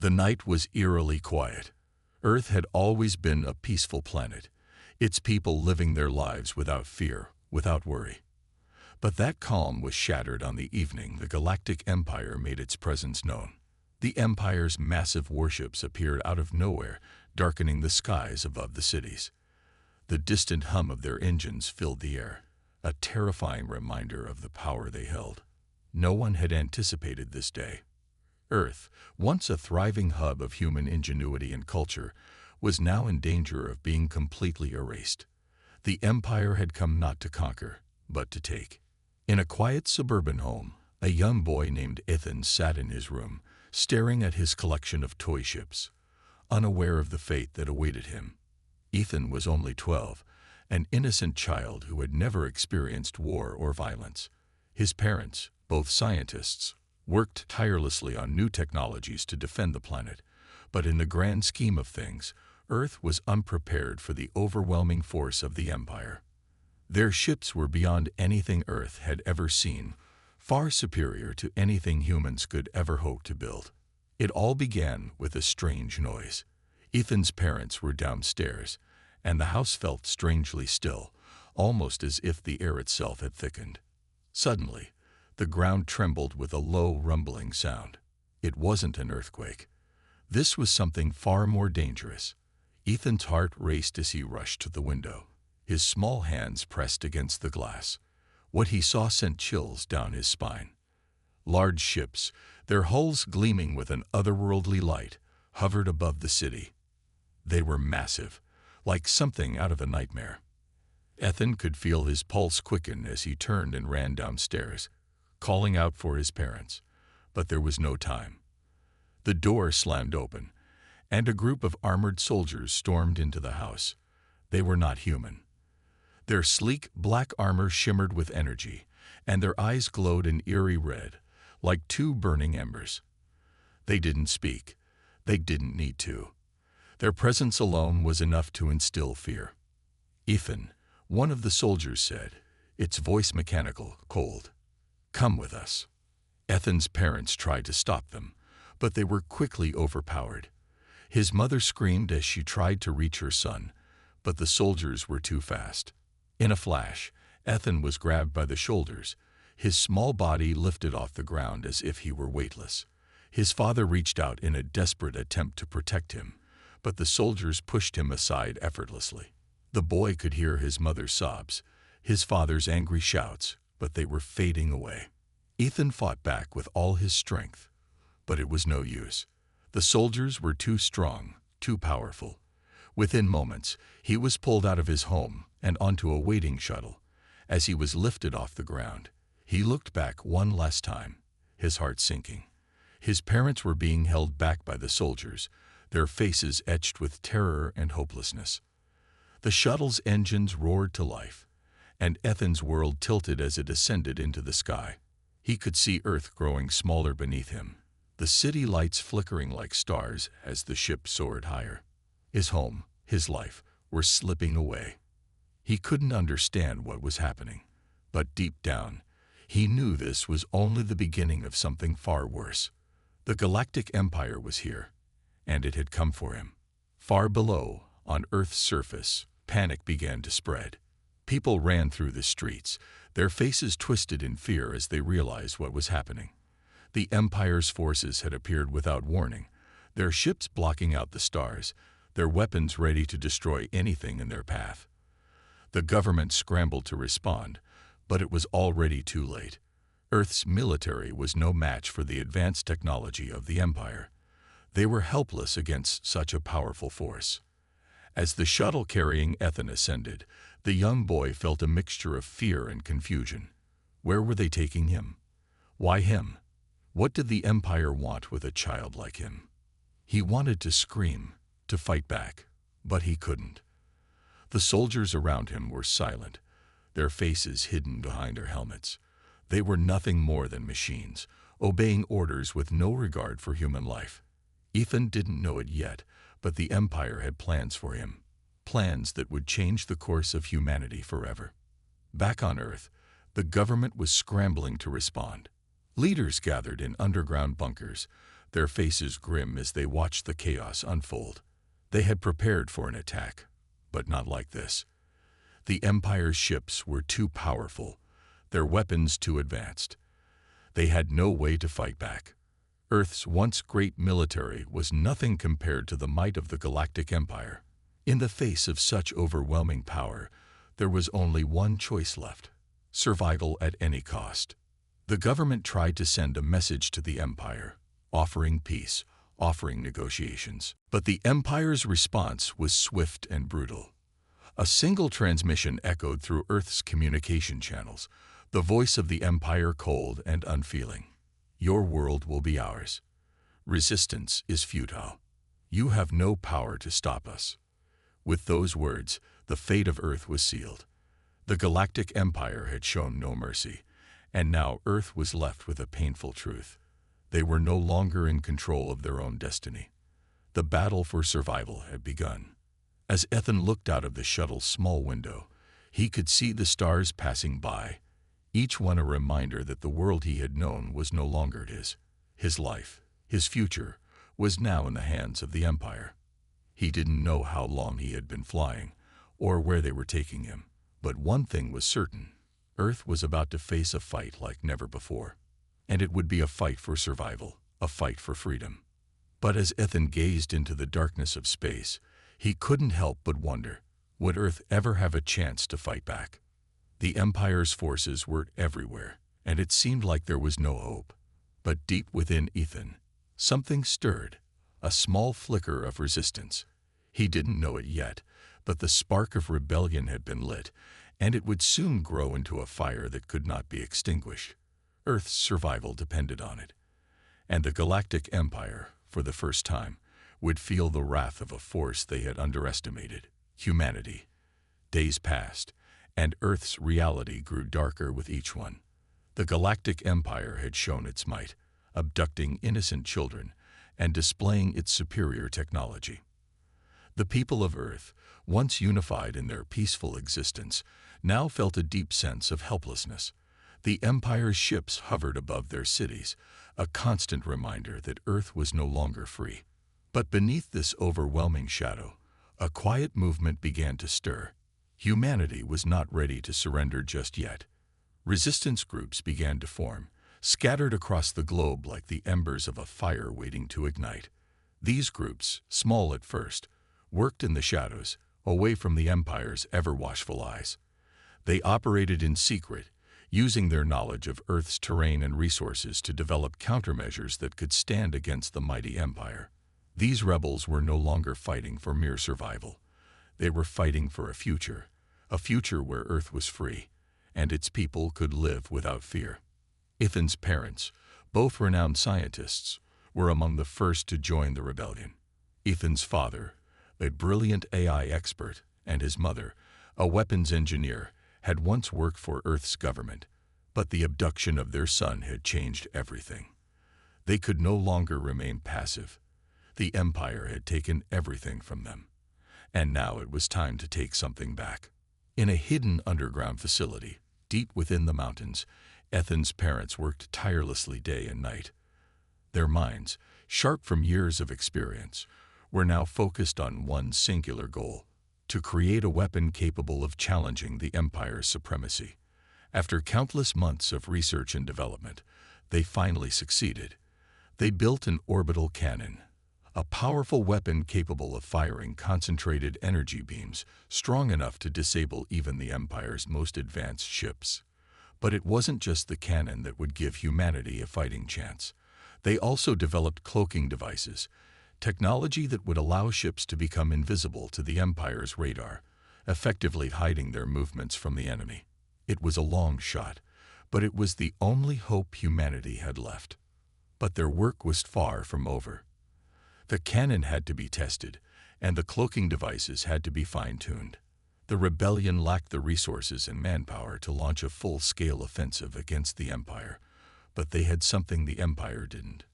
The night was eerily quiet. Earth had always been a peaceful planet, its people living their lives without fear, without worry. But that calm was shattered on the evening the Galactic Empire made its presence known. The Empire's massive warships appeared out of nowhere, darkening the skies above the cities. The distant hum of their engines filled the air, a terrifying reminder of the power they held. No one had anticipated this day. Earth, once a thriving hub of human ingenuity and culture, was now in danger of being completely erased. The Empire had come not to conquer, but to take. In a quiet suburban home, a young boy named Ethan sat in his room, staring at his collection of toy ships, unaware of the fate that awaited him. Ethan was only 12, an innocent child who had never experienced war or violence. His parents, both scientists, worked tirelessly on new technologies to defend the planet, but in the grand scheme of things, Earth was unprepared for the overwhelming force of the Empire. Their ships were beyond anything Earth had ever seen, far superior to anything humans could ever hope to build. It all began with a strange noise. Ethan's parents were downstairs, and the house felt strangely still, almost as if the air itself had thickened. Suddenly, the ground trembled with a low, rumbling sound. It wasn't an earthquake. This was something far more dangerous. Ethan's heart raced as he rushed to the window, his small hands pressed against the glass. What he saw sent chills down his spine. Large ships, their hulls gleaming with an otherworldly light, hovered above the city. They were massive, like something out of a nightmare. Ethan could feel his pulse quicken as he turned and ran downstairs, calling out for his parents, but there was no time. The door slammed open, and a group of armored soldiers stormed into the house. They were not human. Their sleek black armor shimmered with energy, and their eyes glowed an eerie red, like two burning embers. They didn't speak. They didn't need to. Their presence alone was enough to instill fear. "Ethan," one of the soldiers said, its voice mechanical, cold. "Come with us." Ethan's parents tried to stop them, but they were quickly overpowered. His mother screamed as she tried to reach her son, but the soldiers were too fast. In a flash, Ethan was grabbed by the shoulders, his small body lifted off the ground as if he were weightless. His father reached out in a desperate attempt to protect him, but the soldiers pushed him aside effortlessly. The boy could hear his mother's sobs, his father's angry shouts, but they were fading away. Ethan fought back with all his strength, but it was no use. The soldiers were too strong, too powerful. Within moments, he was pulled out of his home and onto a waiting shuttle. As he was lifted off the ground, he looked back one last time, his heart sinking. His parents were being held back by the soldiers, their faces etched with terror and hopelessness. The shuttle's engines roared to life, and Ethan's world tilted as it ascended into the sky. He could see Earth growing smaller beneath him, the city lights flickering like stars as the ship soared higher. His home, his life, were slipping away. He couldn't understand what was happening, but deep down, he knew this was only the beginning of something far worse. The Galactic Empire was here, and it had come for him. Far below, on Earth's surface, panic began to spread. People ran through the streets, their faces twisted in fear as they realized what was happening. The Empire's forces had appeared without warning, their ships blocking out the stars, their weapons ready to destroy anything in their path. The government scrambled to respond, but it was already too late. Earth's military was no match for the advanced technology of the Empire. They were helpless against such a powerful force. As the shuttle carrying Ethan ascended, the young boy felt a mixture of fear and confusion. Where were they taking him? Why him? What did the Empire want with a child like him? He wanted to scream, to fight back, but he couldn't. The soldiers around him were silent, their faces hidden behind their helmets. They were nothing more than machines, obeying orders with no regard for human life. Ethan didn't know it yet, but the Empire had plans for him, plans that would change the course of humanity forever. Back on Earth, the government was scrambling to respond. Leaders gathered in underground bunkers, their faces grim as they watched the chaos unfold. They had prepared for an attack, but not like this. The Empire's ships were too powerful, their weapons too advanced. They had no way to fight back. Earth's once great military was nothing compared to the might of the Galactic Empire. In the face of such overwhelming power, there was only one choice left: survival at any cost. The government tried to send a message to the Empire, offering peace, offering negotiations. But the Empire's response was swift and brutal. A single transmission echoed through Earth's communication channels, the voice of the Empire cold and unfeeling. Your world will be ours. Resistance is futile. You have no power to stop us. With those words, the fate of Earth was sealed. The Galactic Empire had shown no mercy, and now Earth was left with a painful truth. They were no longer in control of their own destiny. The battle for survival had begun. As Ethan looked out of the shuttle's small window, he could see the stars passing by, each one a reminder that the world he had known was no longer his. His life, his future, was now in the hands of the Empire. He didn't know how long he had been flying, or where they were taking him, but one thing was certain: Earth was about to face a fight like never before. And it would be a fight for survival, a fight for freedom. But as Ethan gazed into the darkness of space, he couldn't help but wonder, would Earth ever have a chance to fight back? The Empire's forces were everywhere, and it seemed like there was no hope. But deep within Ethan, something stirred, a small flicker of resistance. He didn't know it yet, but the spark of rebellion had been lit, and it would soon grow into a fire that could not be extinguished. Earth's survival depended on it. And the Galactic Empire, for the first time, would feel the wrath of a force they had underestimated: humanity. Days passed, and Earth's reality grew darker with each one. The Galactic Empire had shown its might, abducting innocent children and displaying its superior technology. The people of Earth, once unified in their peaceful existence, now felt a deep sense of helplessness. The Empire's ships hovered above their cities, a constant reminder that Earth was no longer free. But beneath this overwhelming shadow, a quiet movement began to stir. Humanity was not ready to surrender just yet. Resistance groups began to form, scattered across the globe like the embers of a fire waiting to ignite. These groups, small at first, worked in the shadows, away from the Empire's ever-watchful eyes. They operated in secret, using their knowledge of Earth's terrain and resources to develop countermeasures that could stand against the mighty Empire. These rebels were no longer fighting for mere survival. They were fighting for a future where Earth was free, and its people could live without fear. Ethan's parents, both renowned scientists, were among the first to join the rebellion. Ethan's father, a brilliant AI expert, and his mother, a weapons engineer, had once worked for Earth's government, but the abduction of their son had changed everything. They could no longer remain passive. The Empire had taken everything from them, and now it was time to take something back. In a hidden underground facility, deep within the mountains, Ethan's parents worked tirelessly day and night. Their minds, sharp from years of experience, were now focused on one singular goal: to create a weapon capable of challenging the Empire's supremacy. After countless months of research and development, they finally succeeded. They built an orbital cannon, a powerful weapon capable of firing concentrated energy beams strong enough to disable even the Empire's most advanced ships. But it wasn't just the cannon that would give humanity a fighting chance. They also developed cloaking devices, technology that would allow ships to become invisible to the Empire's radar, effectively hiding their movements from the enemy. It was a long shot, but it was the only hope humanity had left. But their work was far from over. The cannon had to be tested, and the cloaking devices had to be fine-tuned. The rebellion lacked the resources and manpower to launch a full-scale offensive against the Empire, but they had something the Empire didn't: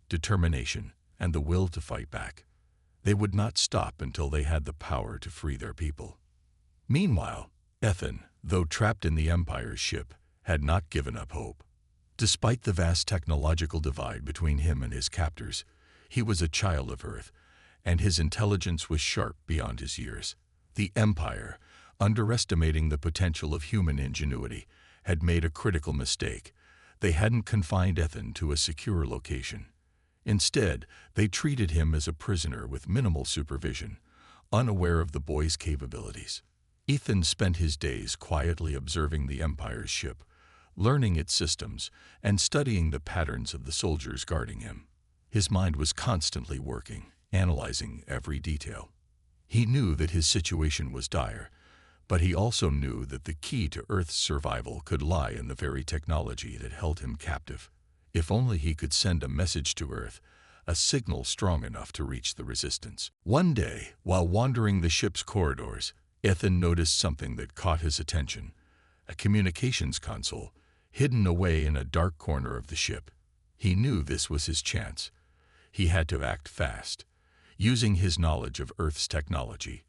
determination and the will to fight back. They would not stop until they had the power to free their people. Meanwhile, Ethan, though trapped in the Empire's ship, had not given up hope. Despite the vast technological divide between him and his captors, he was a child of Earth, and his intelligence was sharp beyond his years. The Empire, underestimating the potential of human ingenuity, had made a critical mistake. They hadn't confined Ethan to a secure location. Instead, they treated him as a prisoner with minimal supervision, unaware of the boy's capabilities. Ethan spent his days quietly observing the Empire's ship, learning its systems, and studying the patterns of the soldiers guarding him. His mind was constantly working, analyzing every detail. He knew that his situation was dire, but he also knew that the key to Earth's survival could lie in the very technology that held him captive. If only he could send a message to Earth, a signal strong enough to reach the Resistance. One day, while wandering the ship's corridors, Ethan noticed something that caught his attention: a communications console, hidden away in a dark corner of the ship. He knew this was his chance. He had to act fast. Using his knowledge of Earth's technology,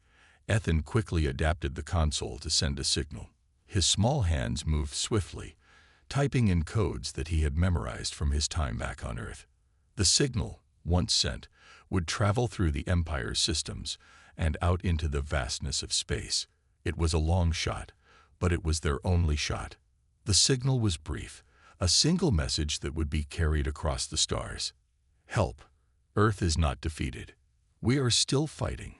Ethan quickly adapted the console to send a signal. His small hands moved swiftly, typing in codes that he had memorized from his time back on Earth. The signal, once sent, would travel through the Empire's systems and out into the vastness of space. It was a long shot, but it was their only shot. The signal was brief, a single message that would be carried across the stars. "Help! Earth is not defeated. We are still fighting."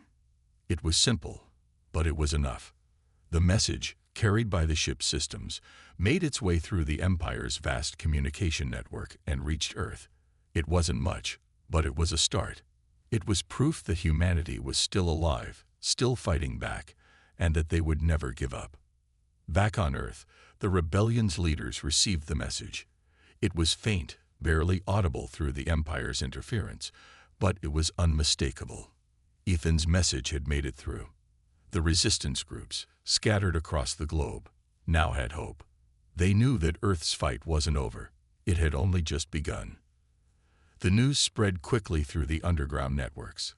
It was simple, but it was enough. The message, carried by the ship's systems, made its way through the Empire's vast communication network and reached Earth. It wasn't much, but it was a start. It was proof that humanity was still alive, still fighting back, and that they would never give up. Back on Earth, the rebellion's leaders received the message. It was faint, barely audible through the Empire's interference, but it was unmistakable. Ethan's message had made it through. The resistance groups, scattered across the globe, now had hope. They knew that Earth's fight wasn't over. It had only just begun. The news spread quickly through the underground networks.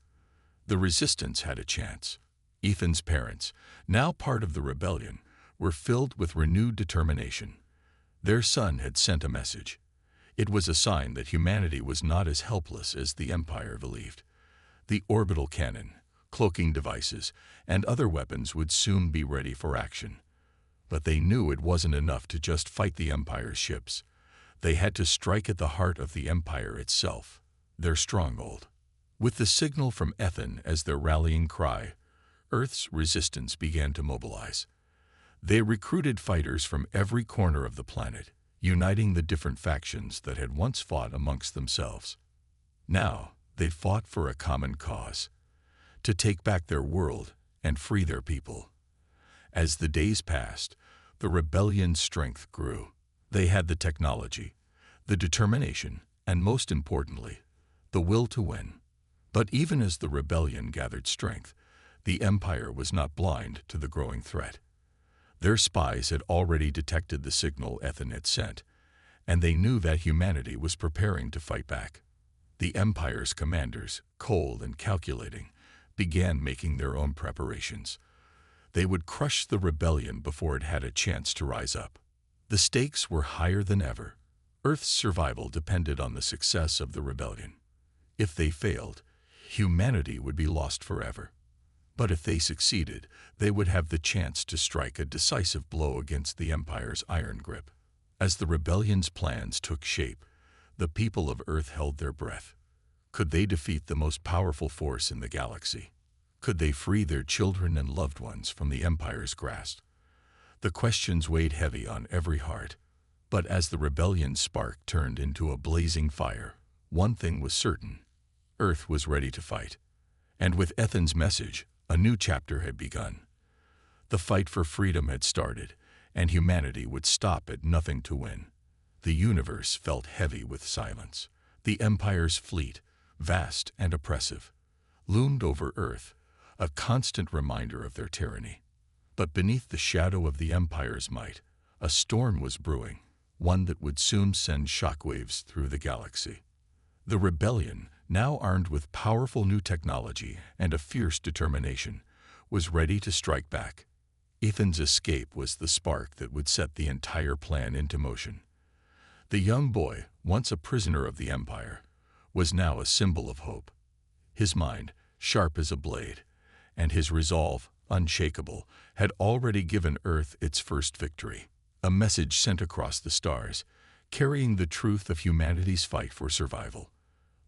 The resistance had a chance. Ethan's parents, now part of the rebellion, were filled with renewed determination. Their son had sent a message. It was a sign that humanity was not as helpless as the Empire believed. The orbital cannon, cloaking devices, and other weapons would soon be ready for action. But they knew it wasn't enough to just fight the Empire's ships. They had to strike at the heart of the Empire itself, their stronghold. With the signal from Ethan as their rallying cry, Earth's resistance began to mobilize. They recruited fighters from every corner of the planet, uniting the different factions that had once fought amongst themselves. Now, they fought for a common cause: to take back their world and free their people. As the days passed, the rebellion's strength grew. They had the technology, the determination, and most importantly, the will to win. But even as the rebellion gathered strength, the Empire was not blind to the growing threat. Their spies had already detected the signal Ethan had sent, and they knew that humanity was preparing to fight back. The Empire's commanders, cold and calculating, began making their own preparations. They would crush the rebellion before it had a chance to rise up. The stakes were higher than ever. Earth's survival depended on the success of the rebellion. If they failed, humanity would be lost forever. But if they succeeded, they would have the chance to strike a decisive blow against the Empire's iron grip. As the rebellion's plans took shape, the people of Earth held their breath. Could they defeat the most powerful force in the galaxy? Could they free their children and loved ones from the Empire's grasp? The questions weighed heavy on every heart. But as the rebellion's spark turned into a blazing fire, one thing was certain: Earth was ready to fight. And with Ethan's message, a new chapter had begun. The fight for freedom had started, and humanity would stop at nothing to win. The universe felt heavy with silence. The Empire's fleet, vast and oppressive, loomed over Earth, a constant reminder of their tyranny. But beneath the shadow of the Empire's might, a storm was brewing, one that would soon send shockwaves through the galaxy. The rebellion, now armed with powerful new technology and a fierce determination, was ready to strike back. Ethan's escape was the spark that would set the entire plan into motion. The young boy, once a prisoner of the Empire, was now a symbol of hope. His mind, sharp as a blade, and his resolve, unshakable, had already given Earth its first victory. A message sent across the stars, carrying the truth of humanity's fight for survival.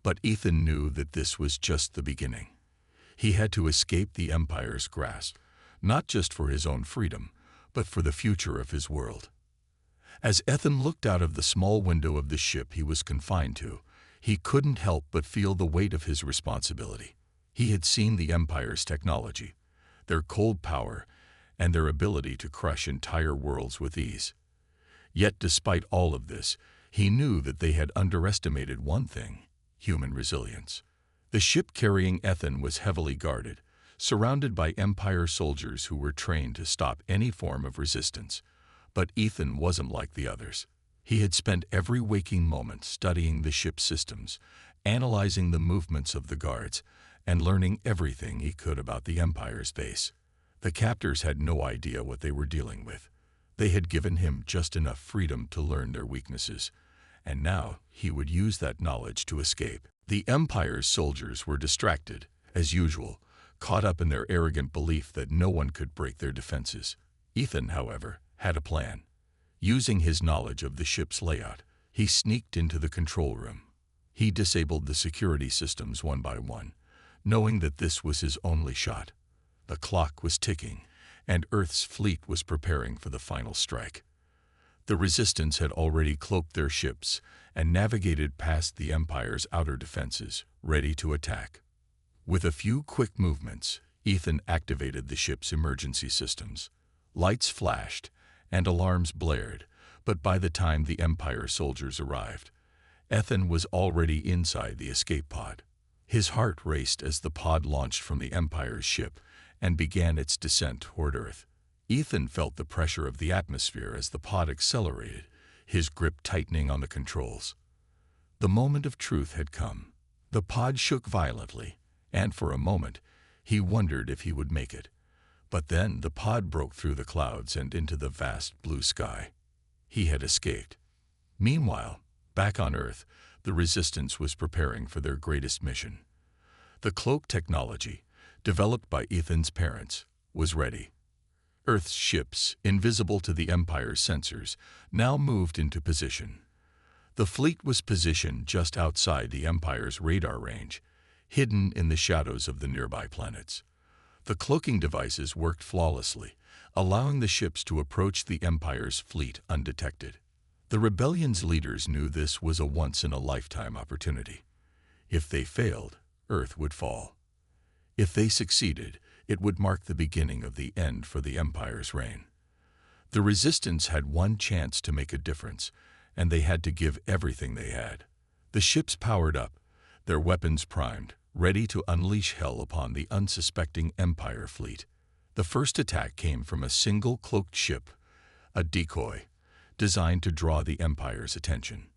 But Ethan knew that this was just the beginning. He had to escape the Empire's grasp, not just for his own freedom, but for the future of his world. As Ethan looked out of the small window of the ship he was confined to, he couldn't help but feel the weight of his responsibility. He had seen the Empire's technology, their cold power, and their ability to crush entire worlds with ease. Yet despite all of this, he knew that they had underestimated one thing: human resilience. The ship carrying Ethan was heavily guarded, surrounded by Empire soldiers who were trained to stop any form of resistance. But Ethan wasn't like the others. He had spent every waking moment studying the ship's systems, analyzing the movements of the guards, and learning everything he could about the Empire's base. The captors had no idea what they were dealing with. They had given him just enough freedom to learn their weaknesses, and now he would use that knowledge to escape. The Empire's soldiers were distracted, as usual, caught up in their arrogant belief that no one could break their defenses. Ethan, however, had a plan. Using his knowledge of the ship's layout, he sneaked into the control room. He disabled the security systems one by one, knowing that this was his only shot. The clock was ticking, and Earth's fleet was preparing for the final strike. The Resistance had already cloaked their ships and navigated past the Empire's outer defenses, ready to attack. With a few quick movements, Ethan activated the ship's emergency systems. Lights flashed and alarms blared, but by the time the Empire soldiers arrived, Ethan was already inside the escape pod. His heart raced as the pod launched from the Empire's ship and began its descent toward Earth. Ethan felt the pressure of the atmosphere as the pod accelerated, his grip tightening on the controls. The moment of truth had come. The pod shook violently, and for a moment, he wondered if he would make it. But then the pod broke through the clouds and into the vast blue sky. He had escaped. Meanwhile, back on Earth, the Resistance was preparing for their greatest mission. The cloak technology, developed by Ethan's parents, was ready. Earth's ships, invisible to the Empire's sensors, now moved into position. The fleet was positioned just outside the Empire's radar range, hidden in the shadows of the nearby planets. The cloaking devices worked flawlessly, allowing the ships to approach the Empire's fleet undetected. The rebellion's leaders knew this was a once-in-a-lifetime opportunity. If they failed, Earth would fall. If they succeeded, it would mark the beginning of the end for the Empire's reign. The Resistance had one chance to make a difference, and they had to give everything they had. The ships powered up, their weapons primed, ready to unleash hell upon the unsuspecting Empire fleet. The first attack came from a single cloaked ship, a decoy, designed to draw the Empire's attention.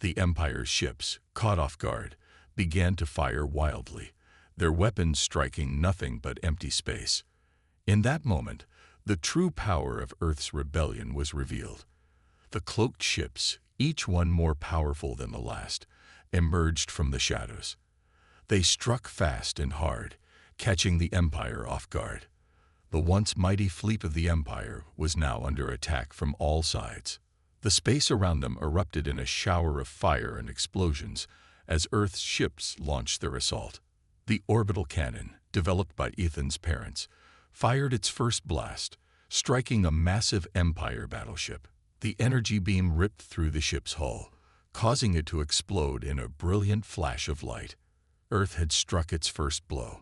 The Empire's ships, caught off guard, began to fire wildly, their weapons striking nothing but empty space. In that moment, the true power of Earth's rebellion was revealed. The cloaked ships, each one more powerful than the last, emerged from the shadows. They struck fast and hard, catching the Empire off guard. The once mighty fleet of the Empire was now under attack from all sides. The space around them erupted in a shower of fire and explosions as Earth's ships launched their assault. The orbital cannon, developed by Ethan's parents, fired its first blast, striking a massive Empire battleship. The energy beam ripped through the ship's hull, causing it to explode in a brilliant flash of light. Earth had struck its first blow.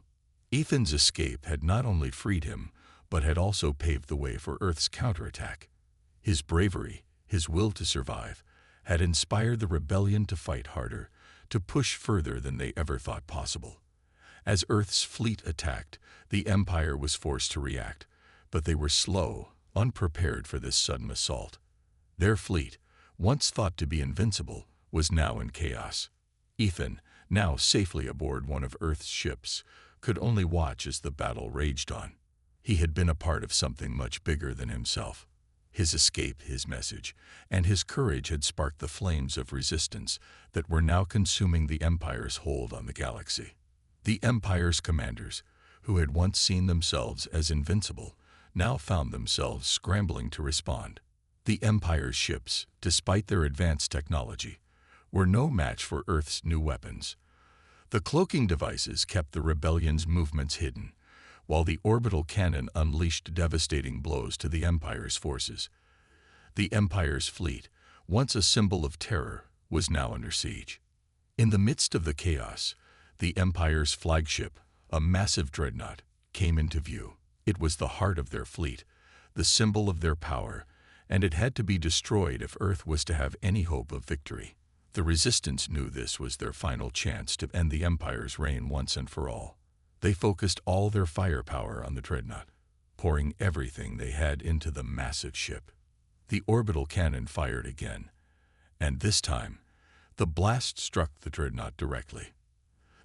Ethan's escape had not only freed him, but had also paved the way for Earth's counterattack. His bravery, his will to survive, had inspired the rebellion to fight harder, to push further than they ever thought possible. As Earth's fleet attacked, the Empire was forced to react, but they were slow, unprepared for this sudden assault. Their fleet, once thought to be invincible, was now in chaos. Ethan, now safely aboard one of Earth's ships, could only watch as the battle raged on. He had been a part of something much bigger than himself. His escape, his message, and his courage had sparked the flames of resistance that were now consuming the Empire's hold on the galaxy. The Empire's commanders, who had once seen themselves as invincible, now found themselves scrambling to respond. The Empire's ships, despite their advanced technology, were no match for Earth's new weapons. The cloaking devices kept the rebellion's movements hidden, while the orbital cannon unleashed devastating blows to the Empire's forces. The Empire's fleet, once a symbol of terror, was now under siege. In the midst of the chaos, the Empire's flagship, a massive dreadnought, came into view. It was the heart of their fleet, the symbol of their power, and it had to be destroyed if Earth was to have any hope of victory. The Resistance knew this was their final chance to end the Empire's reign once and for all. They focused all their firepower on the dreadnought, pouring everything they had into the massive ship. The orbital cannon fired again, and this time, the blast struck the dreadnought directly.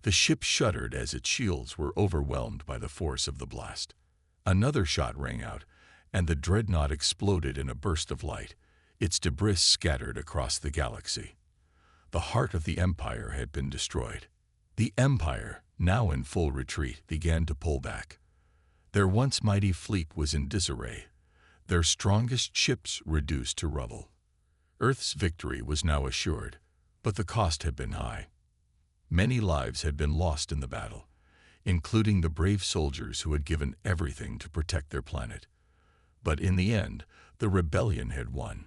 The ship shuddered as its shields were overwhelmed by the force of the blast. Another shot rang out, and the dreadnought exploded in a burst of light, its debris scattered across the galaxy. The heart of the Empire had been destroyed. The Empire, now in full retreat, began to pull back. Their once mighty fleet was in disarray, their strongest ships reduced to rubble. Earth's victory was now assured, but the cost had been high. Many lives had been lost in the battle, including the brave soldiers who had given everything to protect their planet. But in the end, the rebellion had won.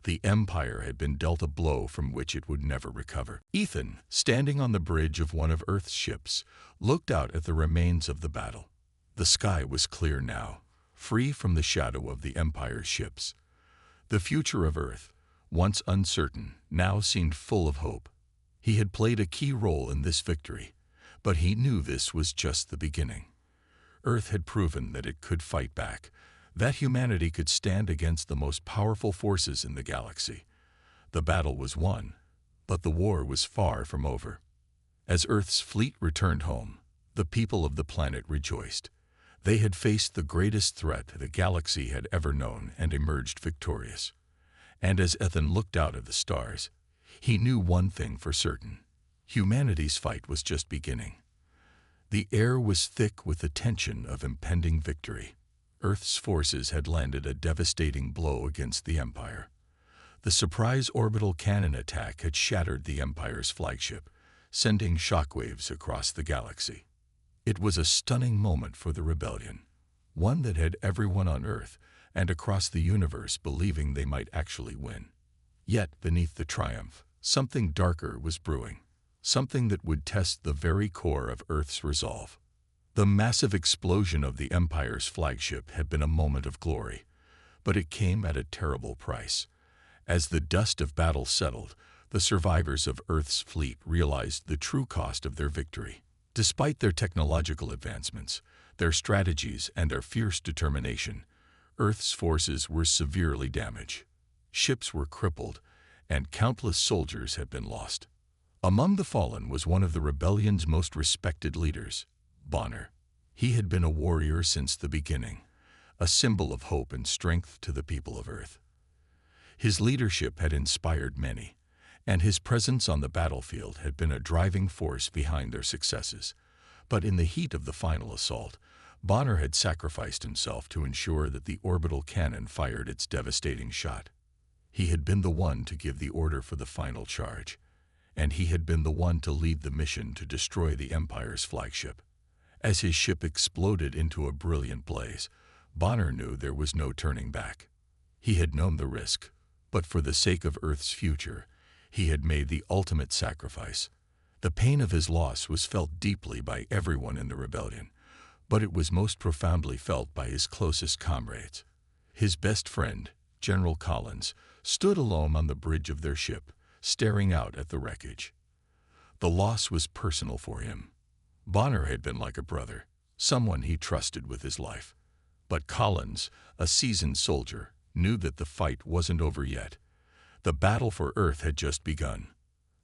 The Empire had been dealt a blow from which it would never recover. Ethan, standing on the bridge of one of Earth's ships, looked out at the remains of the battle. The sky was clear now, free from the shadow of the Empire's ships. The future of Earth, once uncertain, now seemed full of hope. He had played a key role in this victory, but he knew this was just the beginning. Earth had proven that it could fight back, that humanity could stand against the most powerful forces in the galaxy. The battle was won, but the war was far from over. As Earth's fleet returned home, the people of the planet rejoiced. They had faced the greatest threat the galaxy had ever known and emerged victorious. And as Ethan looked out at the stars, he knew one thing for certain: humanity's fight was just beginning. The air was thick with the tension of impending victory. Earth's forces had landed a devastating blow against the Empire. The surprise orbital cannon attack had shattered the Empire's flagship, sending shockwaves across the galaxy. It was a stunning moment for the rebellion, one that had everyone on Earth and across the universe believing they might actually win. Yet, beneath the triumph, something darker was brewing, something that would test the very core of Earth's resolve. The massive explosion of the Empire's flagship had been a moment of glory, but it came at a terrible price. As the dust of battle settled, the survivors of Earth's fleet realized the true cost of their victory. Despite their technological advancements, their strategies, and their fierce determination, Earth's forces were severely damaged. Ships were crippled, and countless soldiers had been lost. Among the fallen was one of the rebellion's most respected leaders, Bonner. He had been a warrior since the beginning, a symbol of hope and strength to the people of Earth. His leadership had inspired many, and his presence on the battlefield had been a driving force behind their successes. But in the heat of the final assault, Bonner had sacrificed himself to ensure that the orbital cannon fired its devastating shot. He had been the one to give the order for the final charge, and he had been the one to lead the mission to destroy the Empire's flagship. As his ship exploded into a brilliant blaze, Bonner knew there was no turning back. He had known the risk, but for the sake of Earth's future, he had made the ultimate sacrifice. The pain of his loss was felt deeply by everyone in the rebellion, but it was most profoundly felt by his closest comrades. His best friend, General Collins, stood alone on the bridge of their ship, staring out at the wreckage. The loss was personal for him. Bonner had been like a brother, someone he trusted with his life. But Collins, a seasoned soldier, knew that the fight wasn't over yet. The battle for Earth had just begun.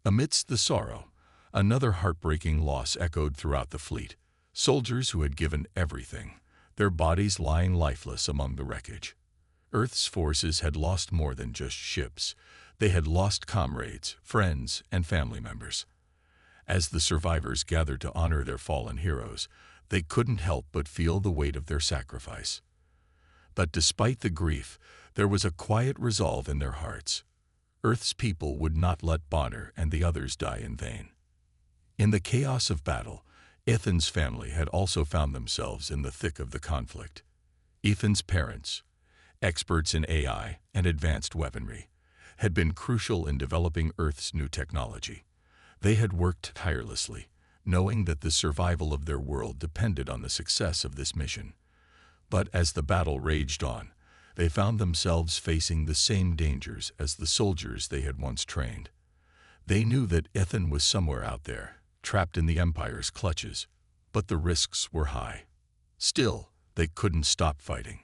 Amidst the sorrow, another heartbreaking loss echoed throughout the fleet. Soldiers who had given everything, their bodies lying lifeless among the wreckage. Earth's forces had lost more than just ships. They had lost comrades, friends, and family members. As the survivors gathered to honor their fallen heroes, they couldn't help but feel the weight of their sacrifice. But despite the grief, there was a quiet resolve in their hearts. Earth's people would not let Bonner and the others die in vain. In the chaos of battle, Ethan's family had also found themselves in the thick of the conflict. Ethan's parents, experts in AI and advanced weaponry, had been crucial in developing Earth's new technology. They had worked tirelessly, knowing that the survival of their world depended on the success of this mission. But as the battle raged on, they found themselves facing the same dangers as the soldiers they had once trained. They knew that Ethan was somewhere out there, trapped in the Empire's clutches, but the risks were high. Still, they couldn't stop fighting.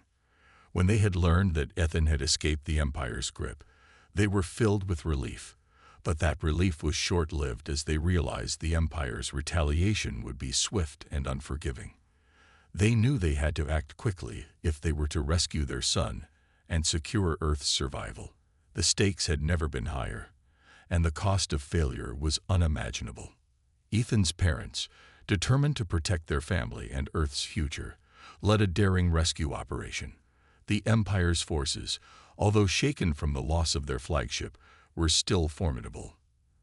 When they had learned that Ethan had escaped the Empire's grip, they were filled with relief. But that relief was short-lived as they realized the Empire's retaliation would be swift and unforgiving. They knew they had to act quickly if they were to rescue their son and secure Earth's survival. The stakes had never been higher, and the cost of failure was unimaginable. Ethan's parents, determined to protect their family and Earth's future, led a daring rescue operation. The Empire's forces, although shaken from the loss of their flagship, were still formidable.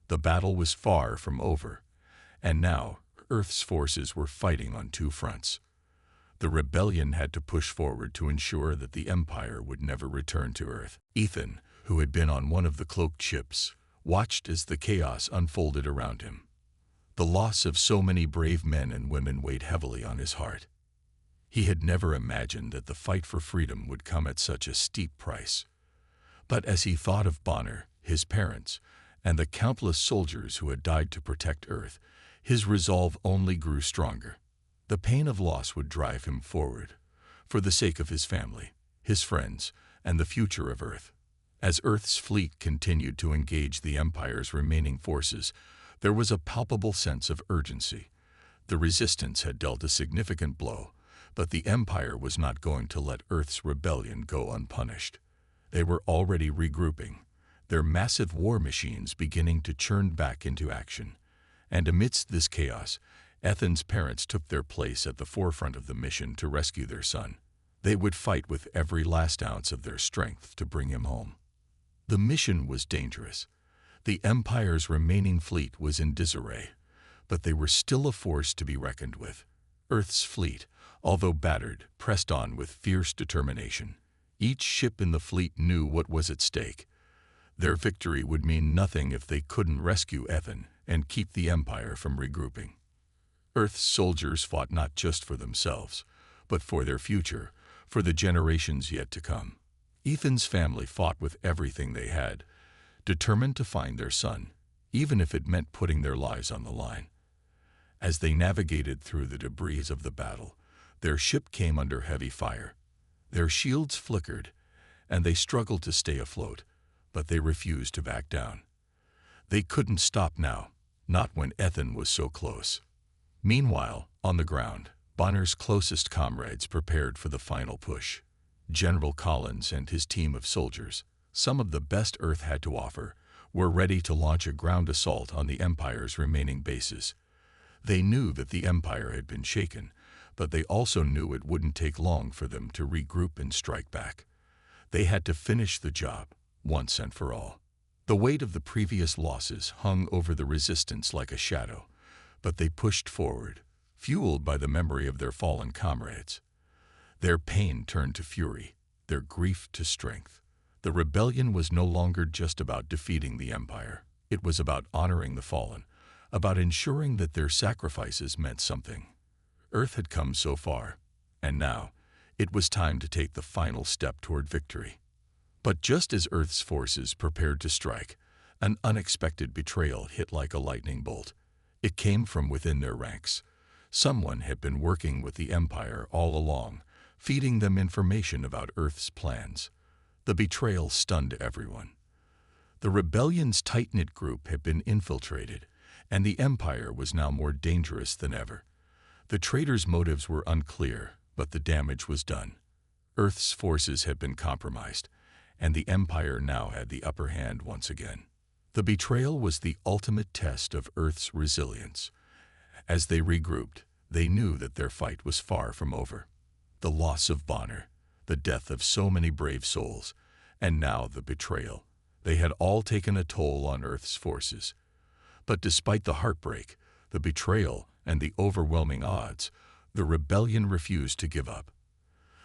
The battle was far from over, and now Earth's forces were fighting on two fronts. The rebellion had to push forward to ensure that the Empire would never return to Earth. Ethan, who had been on one of the cloaked ships, watched as the chaos unfolded around him. The loss of so many brave men and women weighed heavily on his heart. He had never imagined that the fight for freedom would come at such a steep price. But as he thought of Bonner, his parents, and the countless soldiers who had died to protect Earth, his resolve only grew stronger. The pain of loss would drive him forward, for the sake of his family, his friends, and the future of Earth. As Earth's fleet continued to engage the Empire's remaining forces, there was a palpable sense of urgency. The Resistance had dealt a significant blow, but the Empire was not going to let Earth's rebellion go unpunished. They were already regrouping, their massive war machines beginning to churn back into action. And amidst this chaos, Ethan's parents took their place at the forefront of the mission to rescue their son. They would fight with every last ounce of their strength to bring him home. The mission was dangerous. The Empire's remaining fleet was in disarray, but they were still a force to be reckoned with. Earth's fleet, although battered, pressed on with fierce determination. Each ship in the fleet knew what was at stake. Their victory would mean nothing if they couldn't rescue Ethan and keep the Empire from regrouping. Earth's soldiers fought not just for themselves, but for their future, for the generations yet to come. Ethan's family fought with everything they had, determined to find their son, even if it meant putting their lives on the line. As they navigated through the debris of the battle, their ship came under heavy fire. Their shields flickered, and they struggled to stay afloat, but they refused to back down. They couldn't stop now, not when Ethan was so close. Meanwhile, on the ground, Bonner's closest comrades prepared for the final push. General Collins and his team of soldiers, some of the best Earth had to offer, were ready to launch a ground assault on the Empire's remaining bases. They knew that the Empire had been shaken, but they also knew it wouldn't take long for them to regroup and strike back. They had to finish the job, once and for all. The weight of the previous losses hung over the Resistance like a shadow, but they pushed forward, fueled by the memory of their fallen comrades. Their pain turned to fury, their grief to strength. The rebellion was no longer just about defeating the Empire. It was about honoring the fallen, about ensuring that their sacrifices meant something. Earth had come so far, and now it was time to take the final step toward victory. But just as Earth's forces prepared to strike, an unexpected betrayal hit like a lightning bolt. It came from within their ranks. Someone had been working with the Empire all along, feeding them information about Earth's plans. The betrayal stunned everyone. The rebellion's tight-knit group had been infiltrated, and the Empire was now more dangerous than ever. The traitor's motives were unclear, but the damage was done. Earth's forces had been compromised, and the Empire now had the upper hand once again. The betrayal was the ultimate test of Earth's resilience. As they regrouped, they knew that their fight was far from over. The loss of Bonner, the death of so many brave souls, and now the betrayal. They had all taken a toll on Earth's forces. But despite the heartbreak, the betrayal, and the overwhelming odds, the rebellion refused to give up.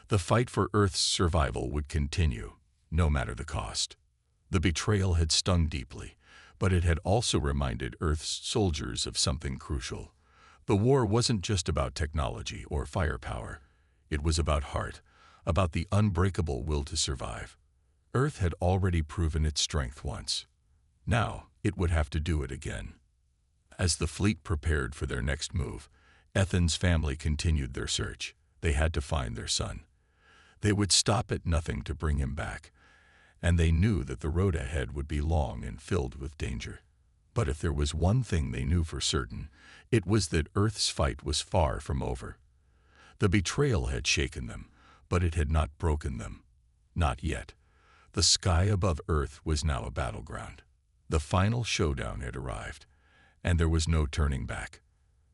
The fight for Earth's survival would continue, no matter the cost. The betrayal had stung deeply, but it had also reminded Earth's soldiers of something crucial. The war wasn't just about technology or firepower. It was about heart, about the unbreakable will to survive. Earth had already proven its strength once. Now, it would have to do it again. As the fleet prepared for their next move, Ethan's family continued their search. They had to find their son. They would stop at nothing to bring him back, and they knew that the road ahead would be long and filled with danger. But if there was one thing they knew for certain, it was that Earth's fight was far from over. The betrayal had shaken them, but it had not broken them. Not yet. The sky above Earth was now a battleground. The final showdown had arrived, and there was no turning back.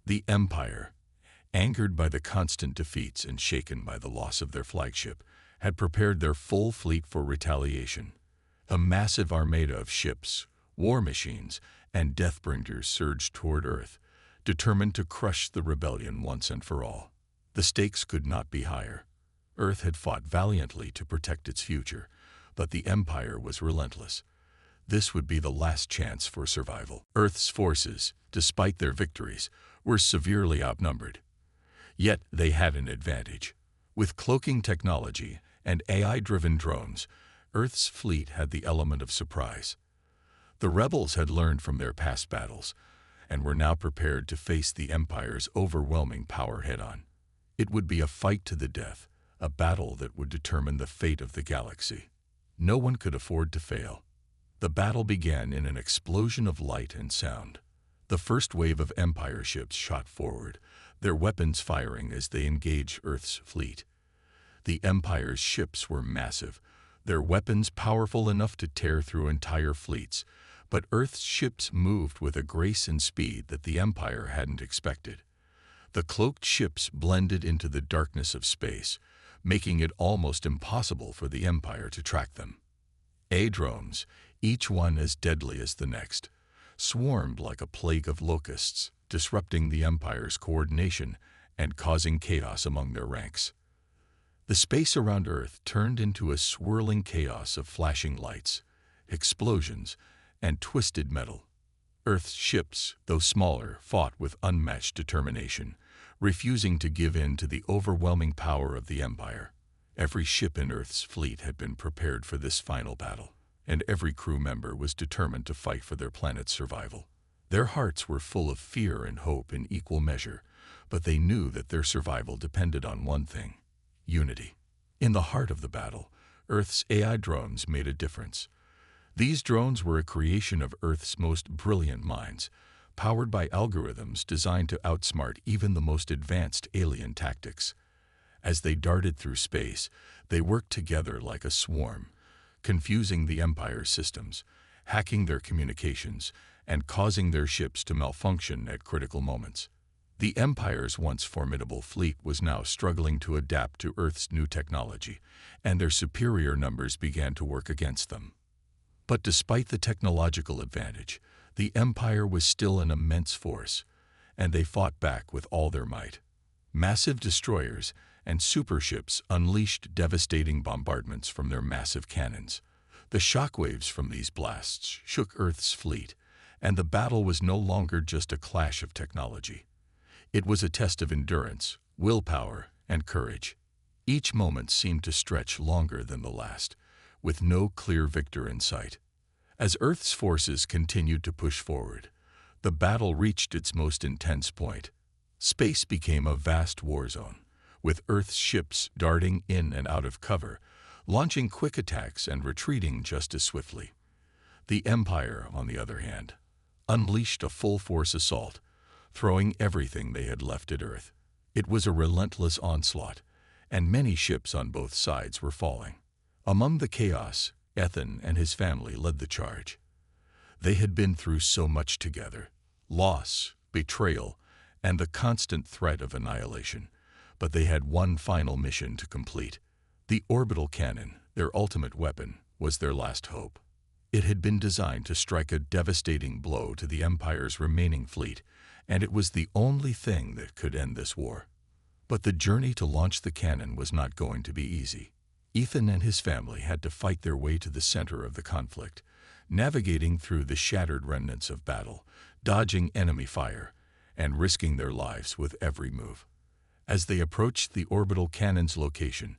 The Empire, angered by the constant defeats and shaken by the loss of their flagship, had prepared their full fleet for retaliation. A massive armada of ships, war machines, and deathbringers surged toward Earth, determined to crush the rebellion once and for all. The stakes could not be higher. Earth had fought valiantly to protect its future, but the Empire was relentless. This would be the last chance for survival. Earth's forces, despite their victories, were severely outnumbered. Yet they had an advantage. With cloaking technology and AI-driven drones, Earth's fleet had the element of surprise. The rebels had learned from their past battles, and were now prepared to face the Empire's overwhelming power head-on. It would be a fight to the death, a battle that would determine the fate of the galaxy. No one could afford to fail. The battle began in an explosion of light and sound. The first wave of Empire ships shot forward, their weapons firing as they engaged Earth's fleet. The Empire's ships were massive, their weapons powerful enough to tear through entire fleets, but Earth's ships moved with a grace and speed that the Empire hadn't expected. The cloaked ships blended into the darkness of space, making it almost impossible for the Empire to track them. A-drones, each one as deadly as the next, swarmed like a plague of locusts, disrupting the Empire's coordination and causing chaos among their ranks. The space around Earth turned into a swirling chaos of flashing lights, explosions, and twisted metal. Earth's ships, though smaller, fought with unmatched determination, refusing to give in to the overwhelming power of the Empire. Every ship in Earth's fleet had been prepared for this final battle, and every crew member was determined to fight for their planet's survival. Their hearts were full of fear and hope in equal measure, but they knew that their survival depended on one thing: unity. In the heart of the battle, Earth's AI drones made a difference. These drones were a creation of Earth's most brilliant minds, powered by algorithms designed to outsmart even the most advanced alien tactics. As they darted through space, they worked together like a swarm, confusing the Empire's systems, hacking their communications, and causing their ships to malfunction at critical moments. The Empire's once formidable fleet was now struggling to adapt to Earth's new technology, and their superior numbers began to work against them. But despite the technological advantage, the Empire was still an immense force, and they fought back with all their might. Massive destroyers and superships unleashed devastating bombardments from their massive cannons. The shockwaves from these blasts shook Earth's fleet, and the battle was no longer just a clash of technology. It was a test of endurance, willpower, and courage. Each moment seemed to stretch longer than the last, with no clear victor in sight. As Earth's forces continued to push forward, the battle reached its most intense point. Space became a vast war zone, with Earth's ships darting in and out of cover, launching quick attacks and retreating just as swiftly. The Empire, on the other hand, unleashed a full-force assault, throwing everything they had left at Earth. It was a relentless onslaught, and many ships on both sides were falling. Among the chaos, Ethan and his family led the charge. They had been through so much together: loss, betrayal, and the constant threat of annihilation. But they had one final mission to complete. The orbital cannon, their ultimate weapon, was their last hope. It had been designed to strike a devastating blow to the Empire's remaining fleet, and it was the only thing that could end this war. But the journey to launch the cannon was not going to be easy. Ethan and his family had to fight their way to the center of the conflict, navigating through the shattered remnants of battle, dodging enemy fire, and risking their lives with every move. As they approached the orbital cannon's location,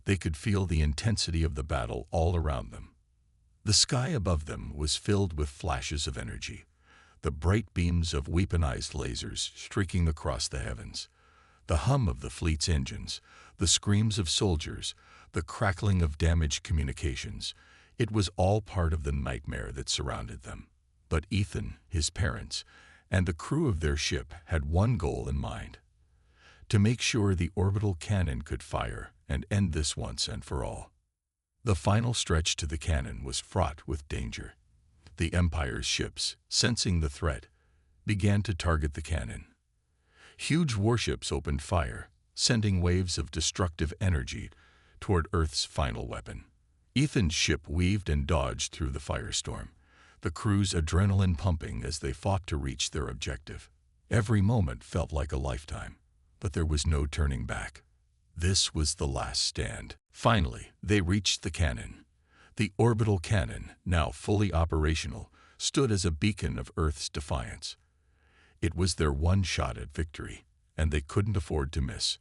they could feel the intensity of the battle all around them. The sky above them was filled with flashes of energy, the bright beams of weaponized lasers streaking across the heavens, the hum of the fleet's engines, the screams of soldiers, the crackling of damaged communications. It was all part of the nightmare that surrounded them. But Ethan, his parents, and the crew of their ship had one goal in mind: to make sure the orbital cannon could fire and end this once and for all. The final stretch to the cannon was fraught with danger. The Empire's ships, sensing the threat, began to target the cannon. Huge warships opened fire, sending waves of destructive energy toward Earth's final weapon. Ethan's ship weaved and dodged through the firestorm, the crew's adrenaline pumping as they fought to reach their objective. Every moment felt like a lifetime, but there was no turning back. This was the last stand. Finally, they reached the cannon. The orbital cannon, now fully operational, stood as a beacon of Earth's defiance. It was their one shot at victory, and they couldn't afford to miss.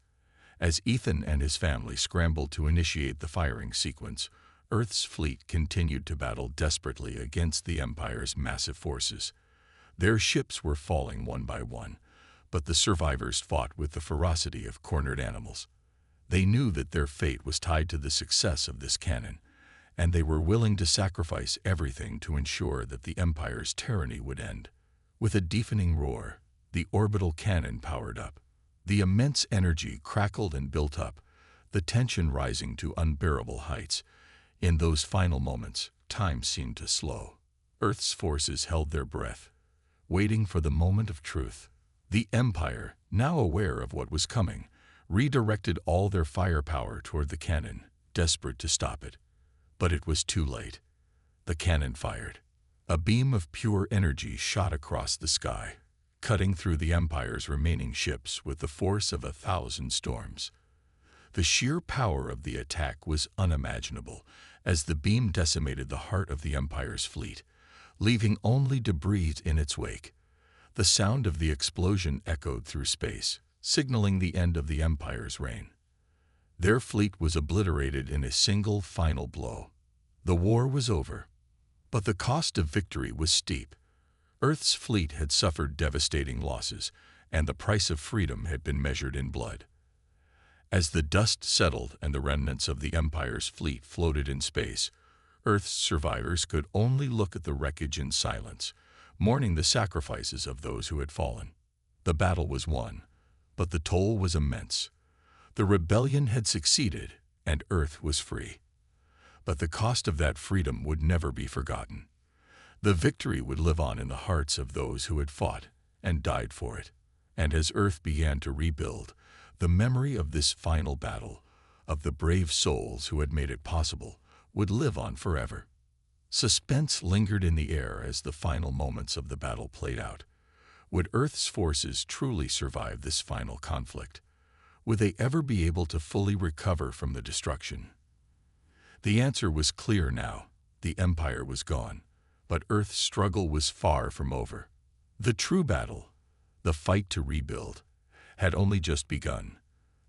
As Ethan and his family scrambled to initiate the firing sequence, Earth's fleet continued to battle desperately against the Empire's massive forces. Their ships were falling one by one, but the survivors fought with the ferocity of cornered animals. They knew that their fate was tied to the success of this cannon, and they were willing to sacrifice everything to ensure that the Empire's tyranny would end. With a deafening roar, the orbital cannon powered up. The immense energy crackled and built up, the tension rising to unbearable heights. In those final moments, time seemed to slow. Earth's forces held their breath, waiting for the moment of truth. The Empire, now aware of what was coming, redirected all their firepower toward the cannon, desperate to stop it. But it was too late. The cannon fired. A beam of pure energy shot across the sky, cutting through the Empire's remaining ships with the force of 1,000 storms. The sheer power of the attack was unimaginable, as the beam decimated the heart of the Empire's fleet, leaving only debris in its wake. The sound of the explosion echoed through space, signaling the end of the Empire's reign. Their fleet was obliterated in a single final blow. The war was over, but the cost of victory was steep. Earth's fleet had suffered devastating losses, and the price of freedom had been measured in blood. As the dust settled and the remnants of the Empire's fleet floated in space, Earth's survivors could only look at the wreckage in silence, mourning the sacrifices of those who had fallen. The battle was won, but the toll was immense. The rebellion had succeeded, and Earth was free. But the cost of that freedom would never be forgotten. The victory would live on in the hearts of those who had fought and died for it. And as Earth began to rebuild, the memory of this final battle, of the brave souls who had made it possible, would live on forever. Suspense lingered in the air as the final moments of the battle played out. Would Earth's forces truly survive this final conflict? Would they ever be able to fully recover from the destruction? The answer was clear now. The Empire was gone, but Earth's struggle was far from over. The true battle, the fight to rebuild, had only just begun.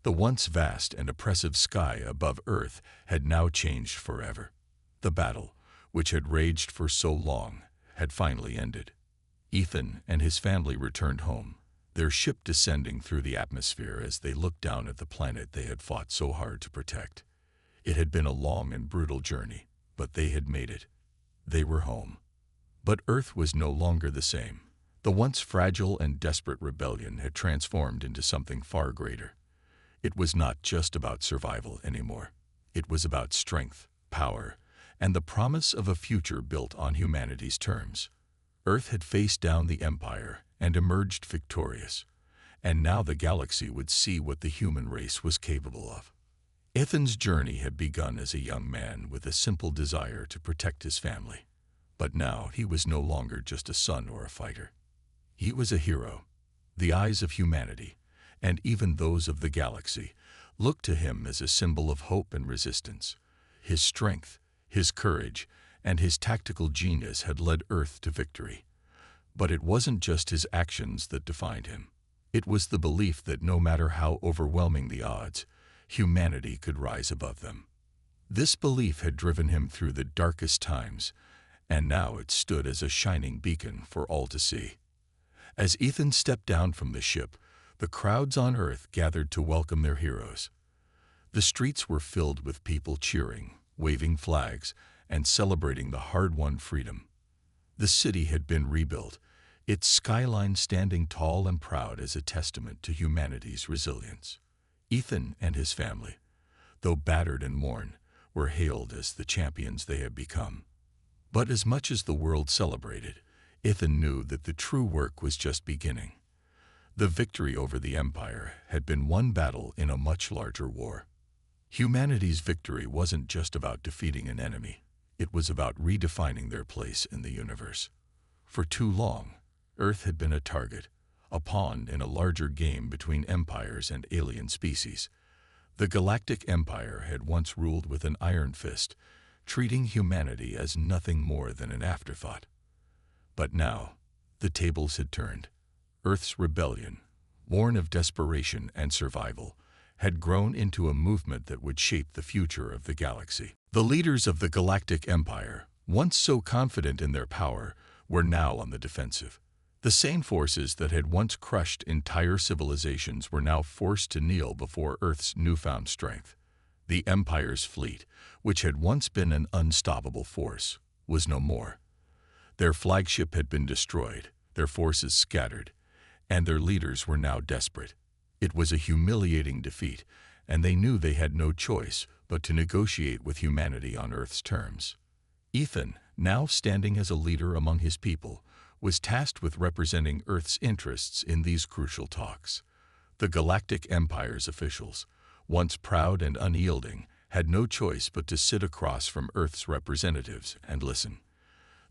The once vast and oppressive sky above Earth had now changed forever. The battle, which had raged for so long, had finally ended. Ethan and his family returned home, their ship descending through the atmosphere as they looked down at the planet they had fought so hard to protect. It had been a long and brutal journey, but they had made it. They were home. But Earth was no longer the same. The once fragile and desperate rebellion had transformed into something far greater. It was not just about survival anymore. It was about strength, power, and the promise of a future built on humanity's terms. Earth had faced down the Empire and emerged victorious, and now the galaxy would see what the human race was capable of. Ethan's journey had begun as a young man with a simple desire to protect his family. But now he was no longer just a son or a fighter. He was a hero. The eyes of humanity, and even those of the galaxy, looked to him as a symbol of hope and resistance. His strength, his courage, and his tactical genius had led Earth to victory. But it wasn't just his actions that defined him. It was the belief that no matter how overwhelming the odds, humanity could rise above them. This belief had driven him through the darkest times, and now it stood as a shining beacon for all to see. As Ethan stepped down from the ship, the crowds on Earth gathered to welcome their heroes. The streets were filled with people cheering, waving flags, and celebrating the hard-won freedom. The city had been rebuilt, its skyline standing tall and proud as a testament to humanity's resilience. Ethan and his family, though battered and worn, were hailed as the champions they had become. But as much as the world celebrated, Ethan knew that the true work was just beginning. The victory over the Empire had been one battle in a much larger war. Humanity's victory wasn't just about defeating an enemy. It was about redefining their place in the universe. For too long, Earth had been a target, a pawn in a larger game between empires and alien species. The Galactic Empire had once ruled with an iron fist, treating humanity as nothing more than an afterthought. But now, the tables had turned. Earth's rebellion, born of desperation and survival, had grown into a movement that would shape the future of the galaxy. The leaders of the Galactic Empire, once so confident in their power, were now on the defensive. The same forces that had once crushed entire civilizations were now forced to kneel before Earth's newfound strength. The Empire's fleet, which had once been an unstoppable force, was no more. Their flagship had been destroyed, their forces scattered, and their leaders were now desperate. It was a humiliating defeat, and they knew they had no choice but to negotiate with humanity on Earth's terms. Ethan, now standing as a leader among his people, was tasked with representing Earth's interests in these crucial talks. The Galactic Empire's officials, once proud and unyielding, had no choice but to sit across from Earth's representatives and listen.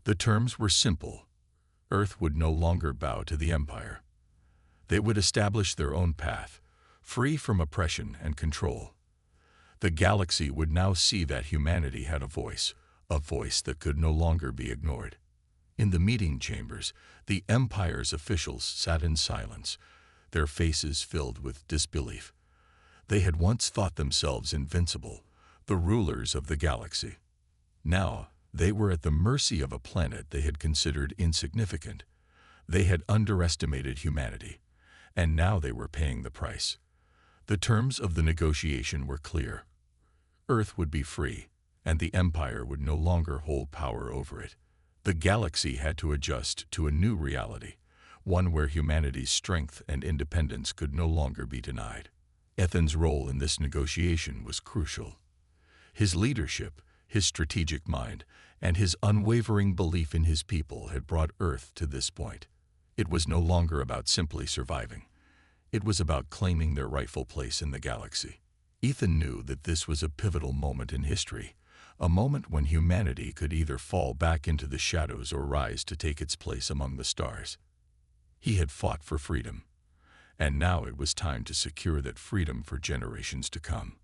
The terms were simple. Earth would no longer bow to the Empire. They would establish their own path, free from oppression and control. The galaxy would now see that humanity had a voice that could no longer be ignored. In the meeting chambers, the Empire's officials sat in silence, their faces filled with disbelief. They had once thought themselves invincible, the rulers of the galaxy. Now, they were at the mercy of a planet they had considered insignificant. They had underestimated humanity, and now they were paying the price. The terms of the negotiation were clear. Earth would be free, and the Empire would no longer hold power over it. The galaxy had to adjust to a new reality, one where humanity's strength and independence could no longer be denied. Ethan's role in this negotiation was crucial. His leadership, his strategic mind, and his unwavering belief in his people had brought Earth to this point. It was no longer about simply surviving. It was about claiming their rightful place in the galaxy. Ethan knew that this was a pivotal moment in history, a moment when humanity could either fall back into the shadows or rise to take its place among the stars. He had fought for freedom, and now it was time to secure that freedom for generations to come.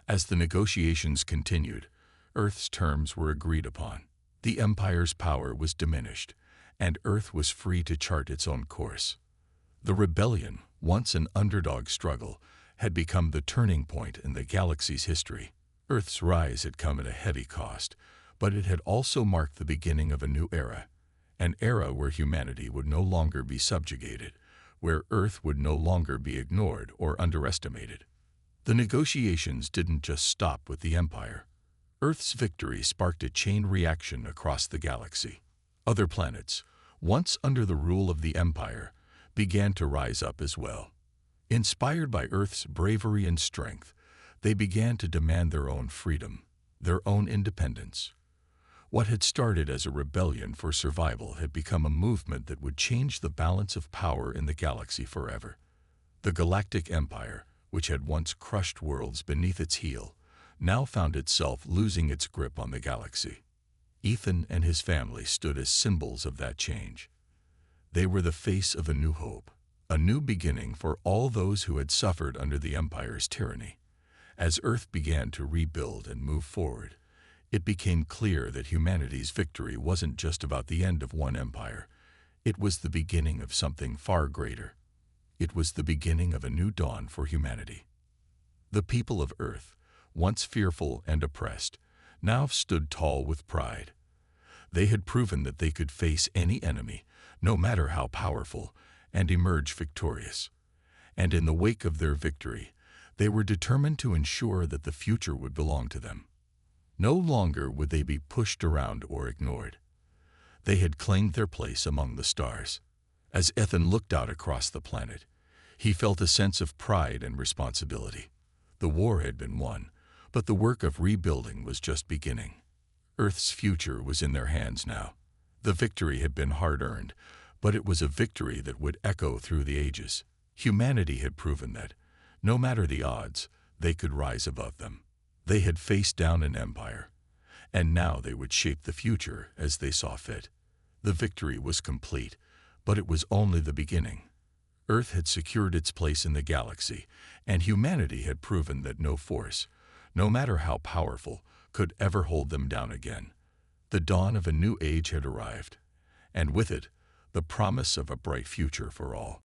As the negotiations continued, Earth's terms were agreed upon. The Empire's power was diminished, and Earth was free to chart its own course. The rebellion, once an underdog struggle, had become the turning point in the galaxy's history. Earth's rise had come at a heavy cost, but it had also marked the beginning of a new era, an era where humanity would no longer be subjugated, where Earth would no longer be ignored or underestimated. The negotiations didn't just stop with the Empire. Earth's victory sparked a chain reaction across the galaxy. Other planets, once under the rule of the Empire, began to rise up as well. Inspired by Earth's bravery and strength, they began to demand their own freedom, their own independence. What had started as a rebellion for survival had become a movement that would change the balance of power in the galaxy forever. The Galactic Empire, which had once crushed worlds beneath its heel, now found itself losing its grip on the galaxy. Ethan and his family stood as symbols of that change. They were the face of a new hope, a new beginning for all those who had suffered under the Empire's tyranny. As Earth began to rebuild and move forward, it became clear that humanity's victory wasn't just about the end of one empire. It was the beginning of something far greater. It was the beginning of a new dawn for humanity. The people of Earth, once fearful and oppressed, now stood tall with pride. They had proven that they could face any enemy, no matter how powerful, and emerge victorious. And in the wake of their victory, they were determined to ensure that the future would belong to them. No longer would they be pushed around or ignored. They had claimed their place among the stars. As Ethan looked out across the planet, he felt a sense of pride and responsibility. The war had been won, but the work of rebuilding was just beginning. Earth's future was in their hands now. The victory had been hard-earned, but it was a victory that would echo through the ages. Humanity had proven that, no matter the odds, they could rise above them. They had faced down an empire, and now they would shape the future as they saw fit. The victory was complete, but it was only the beginning. Earth had secured its place in the galaxy, and humanity had proven that no force, no matter how powerful, could ever hold them down again. The dawn of a new age had arrived, and with it, the promise of a bright future for all.